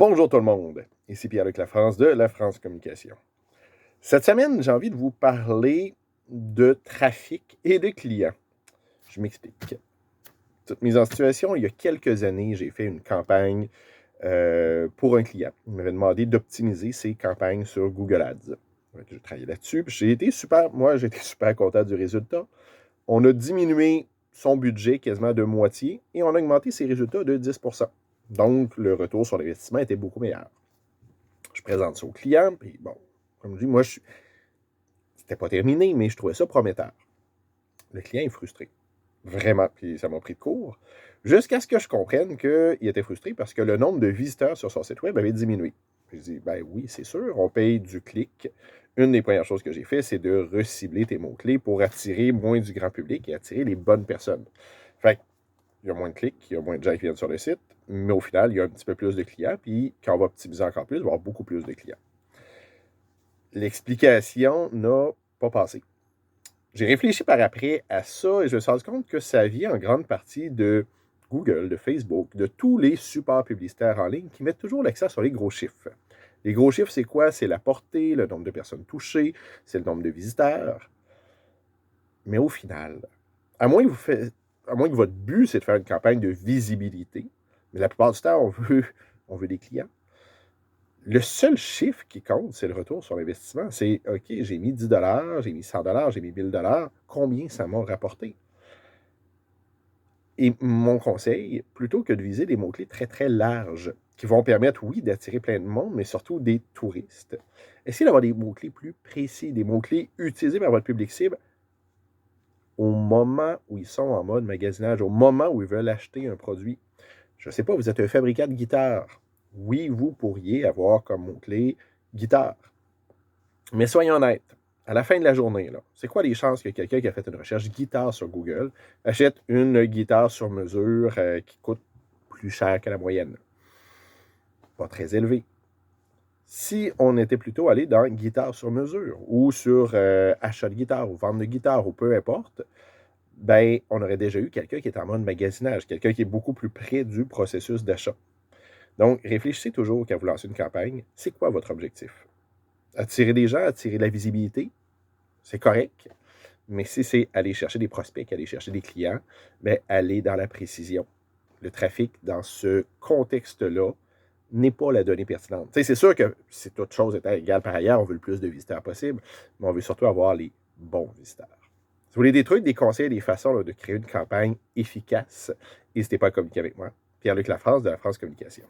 Bonjour tout le monde, ici Pierre-Luc Lafrance de La France Communication. Cette semaine, j'ai envie de vous parler de trafic et de clients. Je m'explique. Toute mise en situation, il y a quelques années, j'ai fait une campagne pour un client. Il m'avait demandé d'optimiser ses campagnes sur Google Ads. Donc, j'ai travaillé là-dessus, puis j'ai été super content du résultat. On a diminué son budget quasiment de moitié et on a augmenté ses résultats de 10%. Donc, le retour sur l'investissement était beaucoup meilleur. Je présente ça au client, puis bon, comme je dis, moi, c'était pas terminé, mais je trouvais ça prometteur. Le client est frustré. Vraiment, puis ça m'a pris de court. Jusqu'à ce que je comprenne qu'il était frustré parce que le nombre de visiteurs sur son site web avait diminué. Je dis, ben oui, c'est sûr, on paye du clic. Une des premières choses que j'ai fait, c'est de recibler tes mots-clés pour attirer moins du grand public et attirer les bonnes personnes. Fait il y a moins de clics, il y a moins de gens qui viennent sur le site, mais au final, il y a un petit peu plus de clients, puis quand on va optimiser encore plus, il va y avoir beaucoup plus de clients. L'explication n'a pas passé. J'ai réfléchi par après à ça et je me suis rendu compte que ça vient en grande partie de Google, de Facebook, de tous les supports publicitaires en ligne qui mettent toujours l'accent sur les gros chiffres. Les gros chiffres, c'est quoi? C'est la portée, le nombre de personnes touchées, c'est le nombre de visiteurs. Mais au final, à moins que votre but, c'est de faire une campagne de visibilité, mais la plupart du temps, on veut des clients. Le seul chiffre qui compte, c'est le retour sur l'investissement. C'est, OK, j'ai mis 10 j'ai mis 100 j'ai mis 1000 combien ça m'a rapporté? Et mon conseil, plutôt que de viser des mots-clés très, très larges, qui vont permettre, oui, d'attirer plein de monde, mais surtout des touristes, essayez d'avoir des mots-clés plus précis, des mots-clés utilisés par votre public cible au moment où ils sont en mode magasinage, au moment où ils veulent acheter un produit. Je ne sais pas, vous êtes un fabricant de guitare. Oui, vous pourriez avoir comme mot-clé guitare. Mais soyons honnêtes, à la fin de la journée, c'est quoi les chances que quelqu'un qui a fait une recherche guitare sur Google achète une guitare sur mesure qui coûte plus cher que la moyenne? Pas très élevé. Si on était plutôt allé dans guitare sur mesure ou sur achat de guitare ou vente de guitare ou peu importe, ben, on aurait déjà eu quelqu'un qui est en mode magasinage, quelqu'un qui est beaucoup plus près du processus d'achat. Donc, réfléchissez toujours quand vous lancez une campagne, c'est quoi votre objectif? Attirer des gens, attirer de la visibilité, c'est correct, mais si c'est aller chercher des prospects, aller chercher des clients, bien, aller dans la précision. Le trafic, dans ce contexte-là, n'est pas la donnée pertinente. Tu sais, c'est sûr que si toute chose étant égale par ailleurs, on veut le plus de visiteurs possible, mais on veut surtout avoir les bons visiteurs. Si vous voulez des trucs, des conseils, des façons de créer une campagne efficace, n'hésitez pas à communiquer avec moi. Pierre-Luc Lafrance de La France Communication.